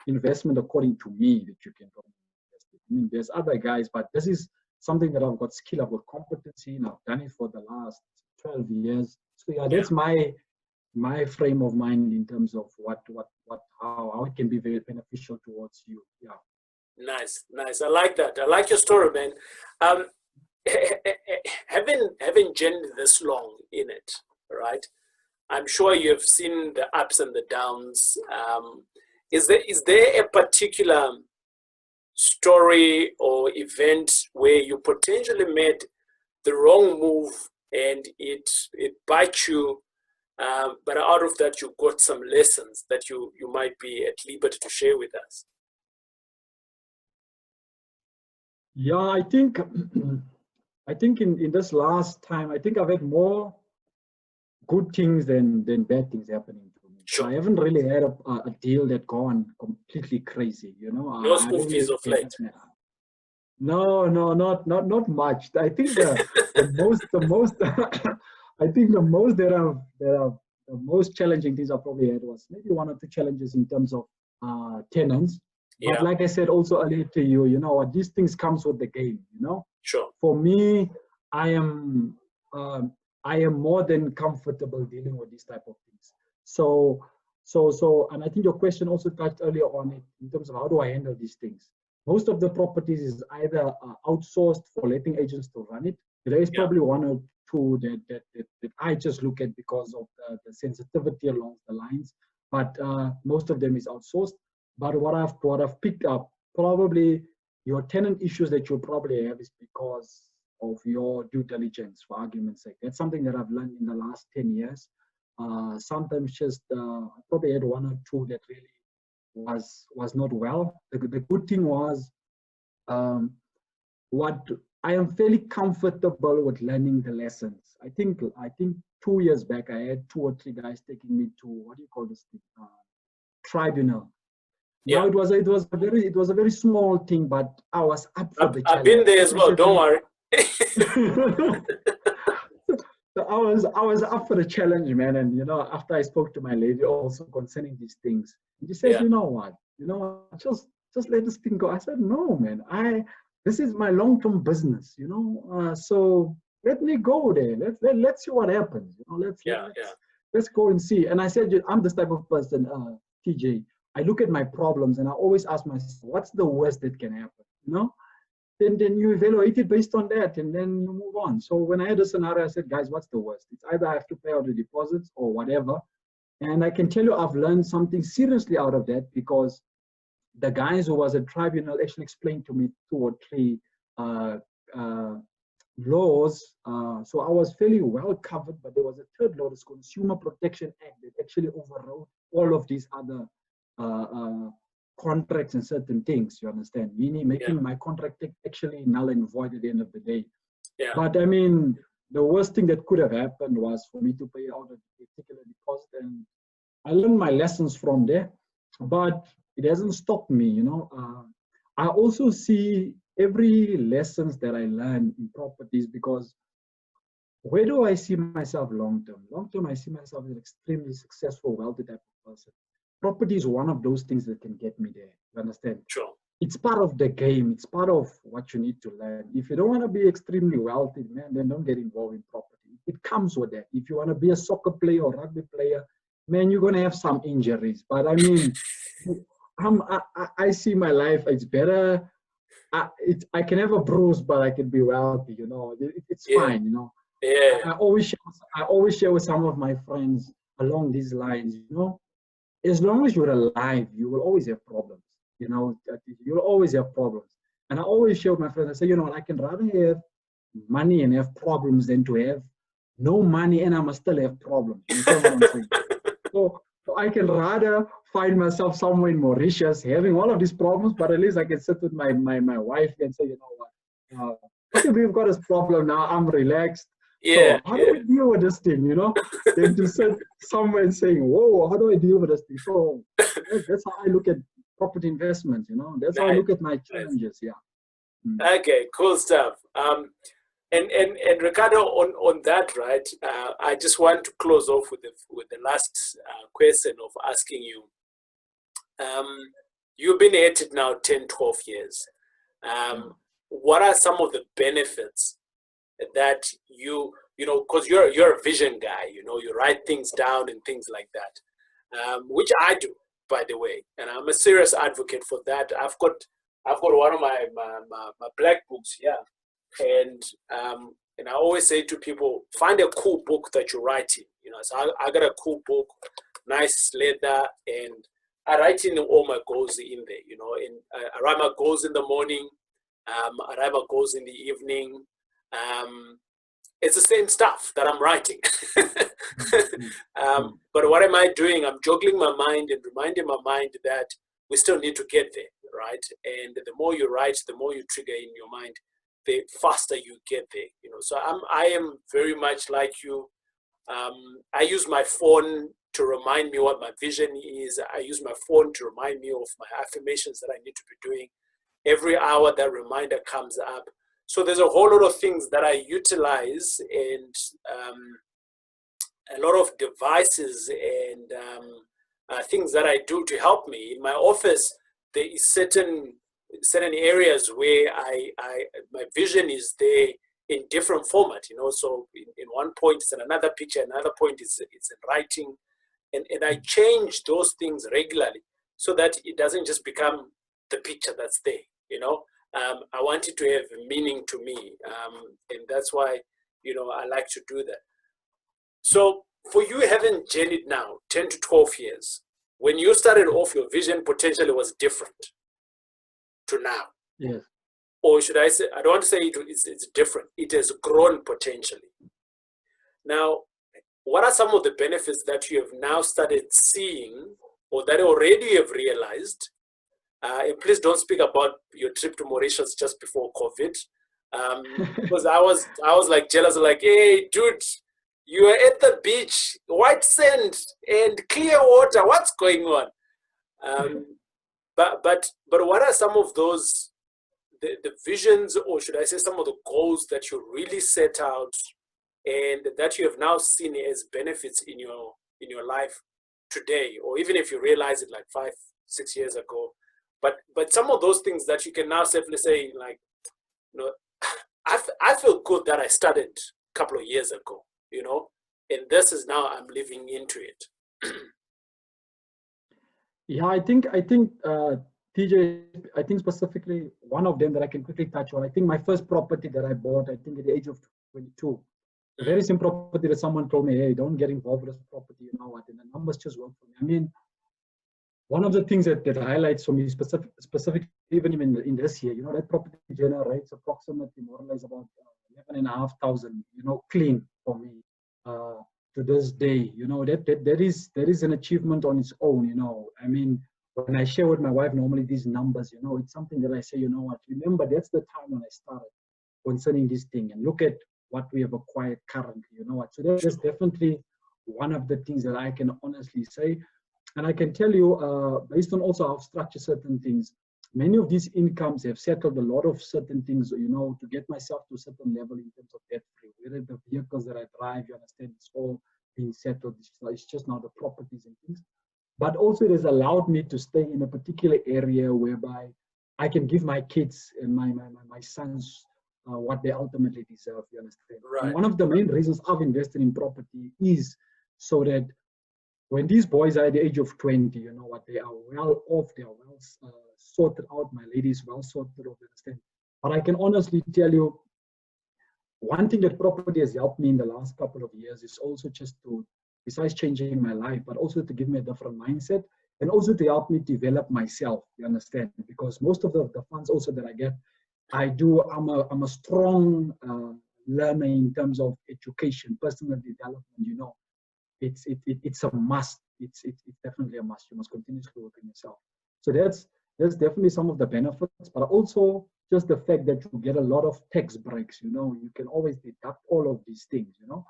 investment, according to me, that you can invest in. I mean, there's other guys, but this is something that I've got skill, I've got competency, and I've done it for the last 12 years. So yeah, that's my frame of mind in terms of how it can be very beneficial towards you. Yeah. Nice. I like that. I like your story, man. Having journeyed this long in it, right? I'm sure you've seen the ups and the downs. Is there a particular story or event where you potentially made the wrong move and it bites you, but out of that you got some lessons that you might be at liberty to share with us? Yeah, I think in this last time, I think I've had more good things than bad things happening to me. Sure. So I haven't really had a deal that gone completely crazy, you know. No school fees of late. No, not much. I think the most I think the most challenging things I probably had was maybe one or two challenges in terms of tenants. But like I said also earlier to you, you know what, these things comes with the game, you know. Sure. For me, I am more than comfortable dealing with these type of things. So, and I think your question also touched earlier on it in terms of how do I handle these things. Most of the properties is either outsourced for letting agents to run it. There is probably one or two that I just look at because of the sensitivity along the lines, but most of them is outsourced. But what I've picked up, probably your tenant issues that you'll probably have is because of your due diligence, for argument's sake. That's something that I've learned in the last 10 years. Sometimes just I probably had one or two that really was not well. The good thing was what I am fairly comfortable with learning the lessons. I think 2 years back I had 2 or 3 guys taking me to, what do you call this thing, tribunal. Yeah. Now it was a very small thing, but I was up for the challenge. I've been there as well. Don't worry. So I was up for the challenge, man. And you know, after I spoke to my lady also concerning these things, she said, you know what, just let this thing go. I said, no, man. This is my long-term business, you know. So let me go there. Let's see what happens. You know, let's go and see. And I said, I'm this type of person, TJ. I look at my problems and I always ask myself, what's the worst that can happen? You know? Then you evaluate it based on that and then you move on. So when I had a scenario, I said, guys, what's the worst? It's either I have to pay out the deposits or whatever. And I can tell you I've learned something seriously out of that, because the guys who was at tribunal actually explained to me 2 or 3 laws. So I was fairly well covered, but there was a third law, this Consumer Protection Act, that actually overrode all of these other contracts and certain things, you understand, meaning making my contract actually null and void at the end of the day. But I mean, the worst thing that could have happened was for me to pay out a particular deposit, and I learned my lessons from there, but it hasn't stopped me, you know. I also see every lessons that I learn in properties, because where do I see myself long-term? Long-term, I see myself as an extremely successful, wealthy type of person. Property is one of those things that can get me there. You understand? Sure. It's part of the game. It's part of what you need to learn. If you don't want to be extremely wealthy, man, then don't get involved in property. It comes with that. If you want to be a soccer player or rugby player, man, you're going to have some injuries. But I mean, I see my life. It's better. I can have a bruise, but I can be wealthy. You know, it's Yeah. fine. You know, Yeah. I always share with some of my friends along these lines. You know, as long as you're alive, you will always have problems. You know, you'll always have problems. And I always share with my friends. I say, you know, I can rather have money and have problems than to have no money and I must still have problems. You understand what I'm saying? So I can rather find myself somewhere in Mauritius having all of these problems, but at least I can sit with my wife and say, you know what, okay, we've got this problem now. I'm relaxed. Yeah. So how do we deal with this thing, you know? Then to sit somewhere and saying, whoa, how do I deal with this thing? So that's how I look at property investments, you know? That's how I Nice. look at my Nice. challenges, yeah. Okay, cool stuff. And Ricardo, on that, right? I just want to close off with the last question of asking you. You've been at it now 10, 12 years. What are some of the benefits that you know, because you're a vision guy, you know, you write things down and things like that, which I do, by the way, and I'm a serious advocate for that. I've got one of my black books here, and I always say to people, find a cool book that you're writing. You know, so I got a cool book, nice leather, and I write in all my goals in there. You know, and I write my goals in the morning, I write my goals in the evening. It's the same stuff that I'm writing. But what am I doing? I'm juggling my mind and reminding my mind that we still need to get there, right? And the more you write, the more you trigger in your mind, the faster you get there. You know, so I am very much like you. I use my phone to remind me what my vision is. I use my phone to remind me of my affirmations that I need to be doing. Every hour that reminder comes up. So there's a whole lot of things that I utilize, and a lot of devices and things that I do to help me. In my office, there is certain areas where my vision is there in different format. You know, so in one point it's in another picture, another point it's in writing, and I change those things regularly so that it doesn't just become the picture that's there. You know. I want it to have meaning to me, and that's why, you know, I like to do that. So for you having journeyed now 10 to 12 years, when you started off, your vision potentially was different to now. Yes. Or should I say, I don't want to say it's different. It has grown potentially. Now, what are some of the benefits that you have now started seeing, or that already you have realized? And please don't speak about your trip to Mauritius just before COVID, because I was like jealous, like, hey, dude, you are at the beach, white sand and clear water. What's going on? But what are some of those the visions, or should I say, some of the goals that you really set out and that you have now seen as benefits in your life today, or even if you realize it like 5, 6 years ago? But some of those things that you can now safely say, like, you know, I feel good that I started a couple of years ago, you know, and this is now I'm living into it. Yeah, I think TJ, I think specifically one of them that I can quickly touch on. I think my first property that I bought, I think at the age of 22, a very simple property that someone told me, hey, don't get involved with this property, you know what, and the numbers just work for me. I mean, one of the things that highlights for me specifically, even in this year, you know, that property generates approximately more or less about 11,500, you know, clean for me to this day. You know, that is an achievement on its own. You know, I mean, when I share with my wife normally these numbers, you know, it's something that I say, you know what, remember that's the time when I started concerning this thing, and look at what we have acquired currently. You know what, so that's definitely one of the things that I can honestly say. And I can tell you, based on also how I've structured certain things, many of these incomes have settled a lot of certain things, you know, to get myself to a certain level in terms of debt free. Whether the vehicles that I drive, you understand, it's all being settled. It's just now the properties and things. But also it has allowed me to stay in a particular area whereby I can give my kids and my sons what they ultimately deserve, you understand. Right. And one of the main reasons I've invested in property is so that when these boys are at the age of 20, you know what, they are well off, they are well sorted out. My lady is well sorted out, understand. But I can honestly tell you, one thing that property has helped me in the last couple of years is also just to, besides changing my life, but also to give me a different mindset and also to help me develop myself, you understand? Because most of the funds also that I get, I'm a strong learner in terms of education, personal development, you know. It's a must. It's definitely a must. You must continuously work on yourself. So that's definitely some of the benefits, but also just the fact that you get a lot of tax breaks. You know, you can always deduct all of these things. You know,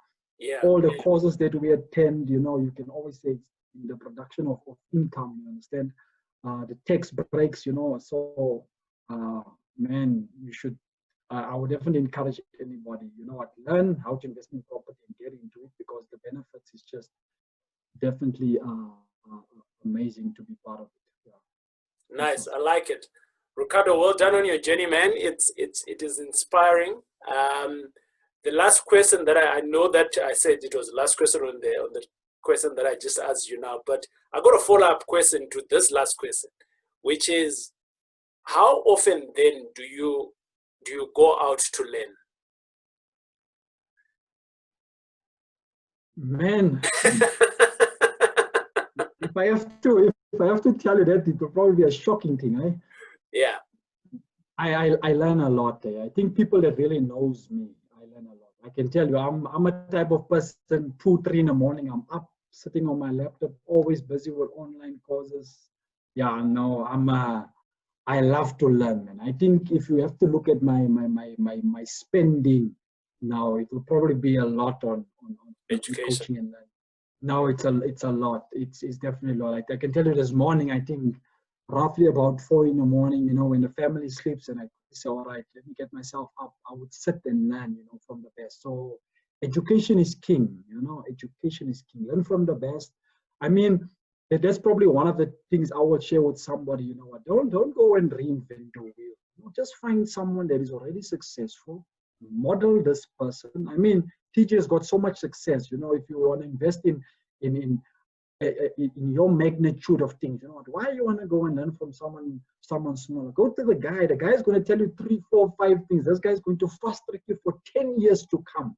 all the courses that we attend. You know, you can always say in the production of income. You understand the tax breaks. You know, so man, you should. I would definitely encourage anybody, you know what, learn how to invest in property and get into it, because the benefits is just definitely amazing to be part of it. Yeah. Nice, I like it. Ricardo, well done on your journey, man. It is inspiring. The last question that I know that I said it was the last question on the question that I just asked you now, but I got a follow-up question to this last question, which is, how often then do you go out to learn? Man, if I have to tell you that, it will probably be a shocking thing, eh? Yeah. I learn a lot. I think people that really knows me, I learn a lot. I can tell you, I'm a type of person, 2, 3 in the morning, I'm up, sitting on my laptop, always busy with online courses. Yeah, no, I love to learn, man. I think if you have to look at my spending now, it will probably be a lot on education, coaching and learning. Now it's a lot. It's definitely a lot. I can tell you this morning, I think roughly about 4 in the morning, you know, when the family sleeps, and I say, all right, let me get myself up. I would sit and learn, you know, from the best. So education is king, you know, education is king. Learn from the best. I mean, that's probably one of the things I would share with somebody, you know what, don't go and reinvent the wheel. You know, just find someone that is already successful, model this person. I mean, TJ has got so much success, you know, if you want to invest in your magnitude of things, you know, why you want to go and learn from someone smaller? Go to the guy. The guy is going to tell you 3, 4, 5 things. This guy is going to fast track you for 10 years to come.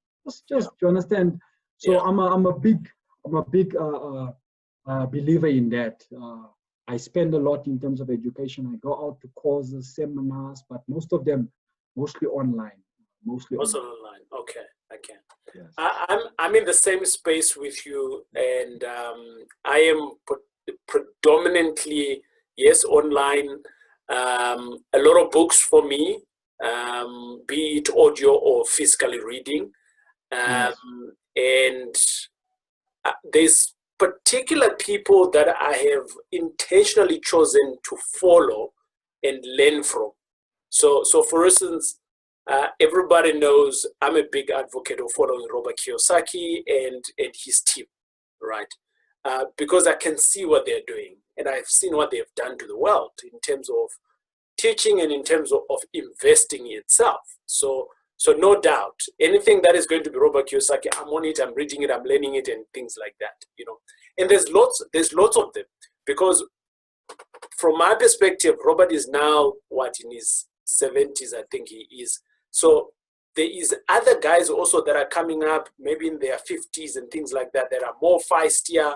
Just you understand? So I'm a big believer in that. I spend a lot in terms of education. I go out to courses, seminars, but most of them mostly online. Mostly online. Okay, I can. Yes. I'm in the same space with you, and I am predominantly, yes, online. A lot of books for me, be it audio or physically reading, yes. And there's particular people that I have intentionally chosen to follow and learn from. So for instance, everybody knows I'm a big advocate of following Robert Kiyosaki and his team, right? Because I can see what they're doing, and I've seen what they've done to the world in terms of teaching and in terms of investing itself. So no doubt, anything that is going to be Robert Kiyosaki, I'm on it, I'm reading it, I'm learning it, and things like that, you know. And there's lots of them, because from my perspective, Robert is now, in his 70s, I think he is. So there is other guys also that are coming up, maybe in their 50s and things like that, that are more feistier,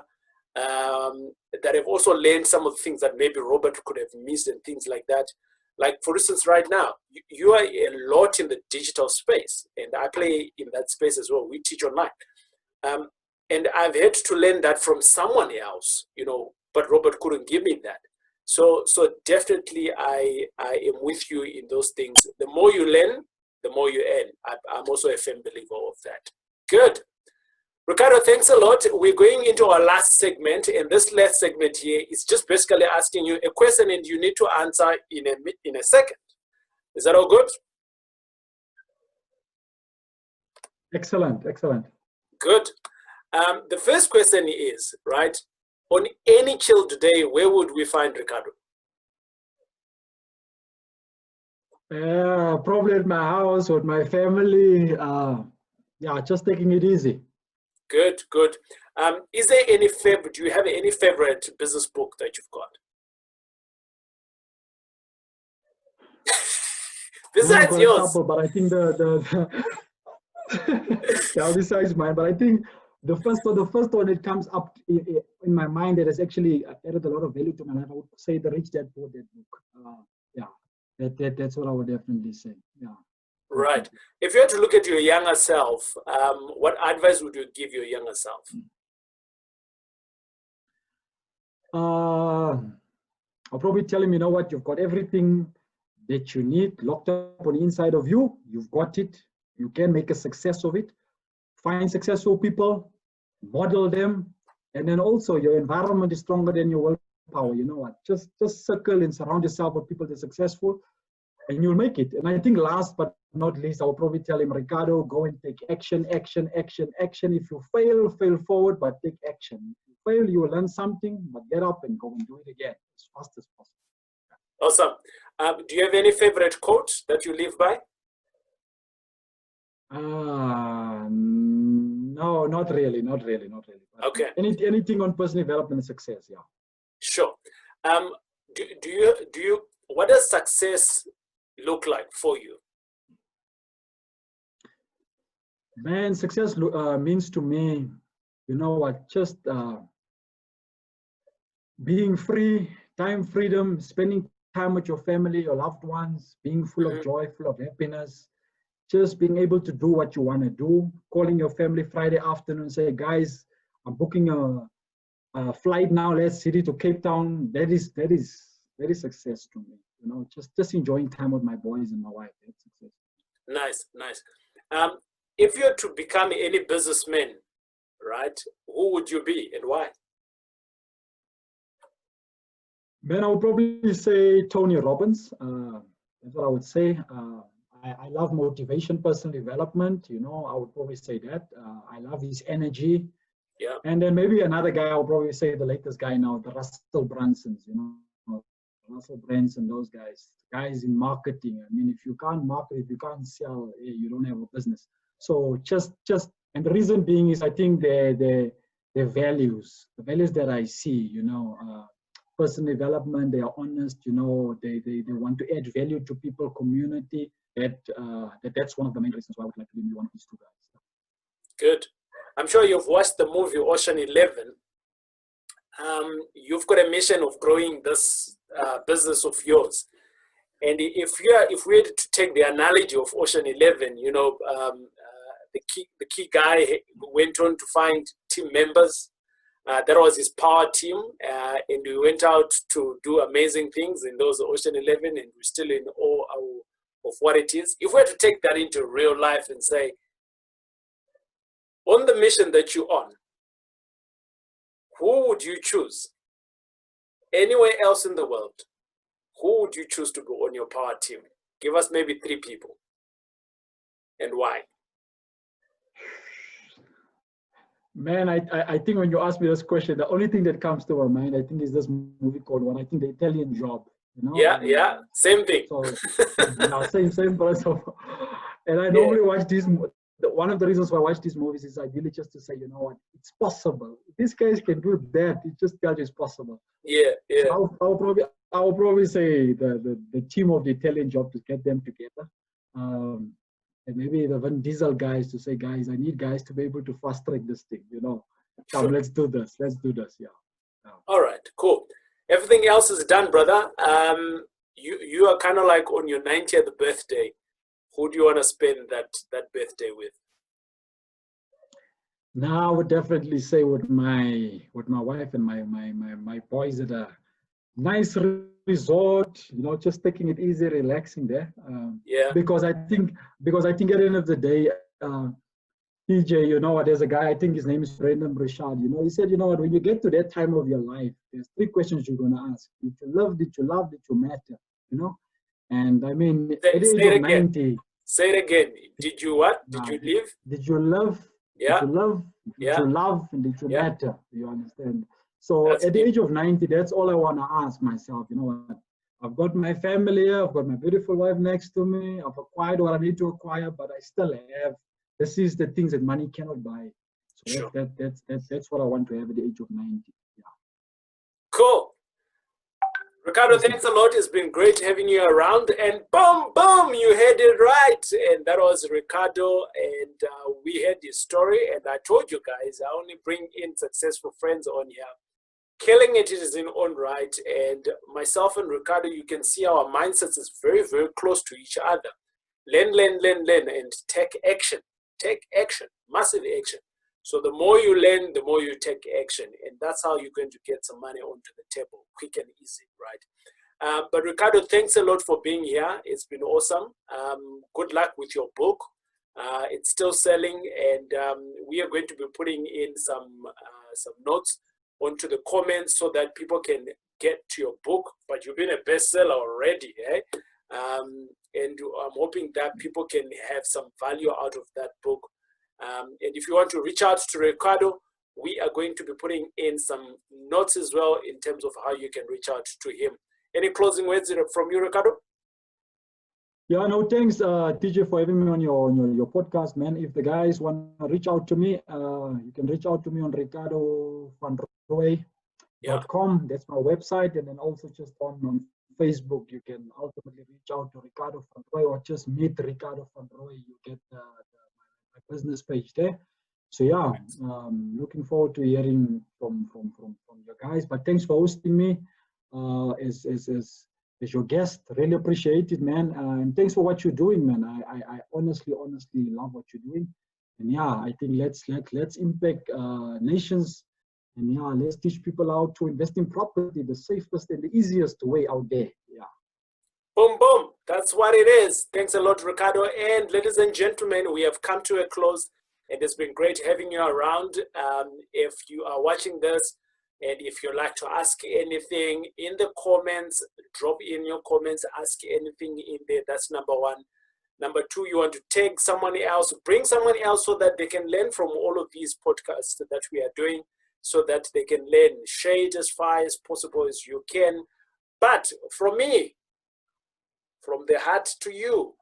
that have also learned some of the things that maybe Robert could have missed and things like that. Like, for instance, right now, you are a lot in the digital space, and I play in that space as well. We teach online. And I've had to learn that from someone else, you know, but Robert couldn't give me that. So definitely I am with you in those things. The more you learn, the more you earn. I'm also a firm believer of that. Good. Ricardo, thanks a lot. We're going into our last segment, and this last segment here is just basically asking you a question, and you need to answer in a second. Is that all good? Excellent, excellent. Good. The first question is, right, on any chill day, where would we find Ricardo? Probably at my house with my family. Yeah, just taking it easy. Good, good. Is there any favorite? Do you have any favorite business book that you've got? Man, I've Besides got a yours. couple, but I think yeah, besides mine, but I think the first one that comes up in my mind that has actually added a lot of value to my life, I would say the Rich Dad Poor Dad book. Yeah, that's what I would definitely say. Yeah. Right. If you had to look at your younger self, what advice would you give your younger self? I'll probably tell him, you know what, you've got everything that you need locked up on the inside of you. You've got it. You can make a success of it. Find successful people, model them, and then also your environment is stronger than your willpower. You know what? Just circle and surround yourself with people that are successful, and you'll make it. And I think last but not least, I'll probably tell him, Ricardo, go and take action, action, action, action. If you fail forward, but take action. If you fail, you will learn something, but get up and go and do it again as fast as possible. Awesome. Do you have any favorite quote that you live by? No, not really. Okay. Anything on personal development and success, yeah. Sure. What does success look like for you? Man, success means to me, you know what, just being free, time freedom, spending time with your family, your loved ones, being full of joy, full of happiness, just being able to do what you want to do, calling your family Friday afternoon, say, guys, I'm booking a flight now, let's city to Cape Town. That is success to me. You know, just enjoying time with my boys and my wife. That's success. Nice, nice. If you're to become any businessman, right, who would you be and why? Man, I would probably say Tony Robbins. That's what I would say. I love motivation, personal development. You know, I would probably say that. I love his energy. Yeah. And then maybe another guy, I'll probably say the latest guy now, the Russell Brunsons, you know, Russell Branson, those guys in marketing. I mean, if you can't market, if you can't sell, you don't have a business. So and the reason being is I think the values that I see, you know, personal development, they are honest, you know, they want to add value to people, community. That's one of the main reasons why I would like to be one of these two guys. Good. I'm sure you've watched the movie Ocean 11. You've got a mission of growing this business of yours. And if we had to take the analogy of Ocean 11, you know, the key guy went on to find team members. That was his power team, and we went out to do amazing things in those Ocean 11, and we're still in awe of what it is. If we had to take that into real life and say, on the mission that you're on, who would you choose? Anywhere else in the world, who would you choose to go on your power team? Give us maybe 3 people. And why? Man, I think when you ask me this question, the only thing that comes to my mind, I think, is this movie called one. I think The Italian Job. You know? Yeah, same thing. So, yeah, same person. And I normally watch these. One of the reasons why I watch these movies is ideally just to say, you know what, it's possible. These guys can do that. It just tells you it's possible. Yeah. So I'll probably say the team of The Italian Job, to get them together. And maybe the Van Diesel guys to say, guys, I need guys to be able to fast track this thing, you know. Come, sure. Let's do this, yeah. All right, cool. Everything else is done, brother. You are kind of like on your 90th birthday. Who do you want to spend that birthday with? Now, I would definitely say with my wife and my boys at a nice resort, you know, just taking it easy, relaxing there. Because I think at the end of the day, TJ, you know what, there's a guy, I think his name is Brendan Richard, you know, he said, you know what, when you get to that time of your life, there's 3 questions you're going to ask. Did you love, did you love, did you matter, you know? And I mean, at the age of 90. Say it again. Did you what? Did you live? Did you love? Yeah. Did you love? Did you love? And did you matter? You understand? So that's at the age of 90, that's all I want to ask myself. You know what? I've got my family here. I've got my beautiful wife next to me. I've acquired what I need to acquire, but I still have. This is the things that money cannot buy. So Sure. that's what I want to have at the age of 90. Yeah. Cool. Ricardo, Awesome. thanks a lot. It's been great having you around. And boom, boom, you had it right. And that was Ricardo. And we had his story. And I told you guys, I only bring in successful friends on here. Killing it is in own right. And myself and Ricardo, you can see our mindsets is very, very close to each other. Learn, and take action. Take action, massive action. So the more you learn, the more you take action. And that's how you're going to get some money onto the table, quick and easy, right? But Ricardo, thanks a lot for being here. It's been awesome. Good luck with your book. It's still selling, and we are going to be putting in some notes onto the comments so that people can get to your book. But you've been a bestseller already, eh? And I'm hoping that people can have some value out of that book. And if you want to reach out to Ricardo, we are going to be putting in some notes as well in terms of how you can reach out to him. Any closing words from you, Ricardo? Yeah, no, thanks, TJ, for having me on your podcast, man. If the guys want to reach out to me, you can reach out to me on Ricardo Van Rooi.com. Yeah. That's my website. And then also just on Facebook, you can ultimately reach out to Ricardo Van Rooi or just meet Ricardo Van Rooi. You get my business page there. So yeah, looking forward to hearing from you guys. But thanks for hosting me as your guest. Really appreciate it, man. And thanks for what you're doing, man. I honestly love what you're doing. And yeah, I think let's impact nations. And yeah, let's teach people how to invest in property, the safest and the easiest way out there. Yeah. Boom, boom. That's what it is. Thanks a lot, Ricardo. And ladies and gentlemen, we have come to a close. And it's been great having you around. If you are watching this, and if you'd like to ask anything in the comments, drop in your comments, ask anything in there. That's number one. Number two, you want to tag someone else, bring someone else so that they can learn from all of these podcasts that we are doing, so that they can learn. Share it as far as possible as you can. But from me, from the heart to you,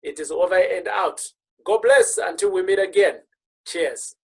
it is over and out. God bless until we meet again. Cheers.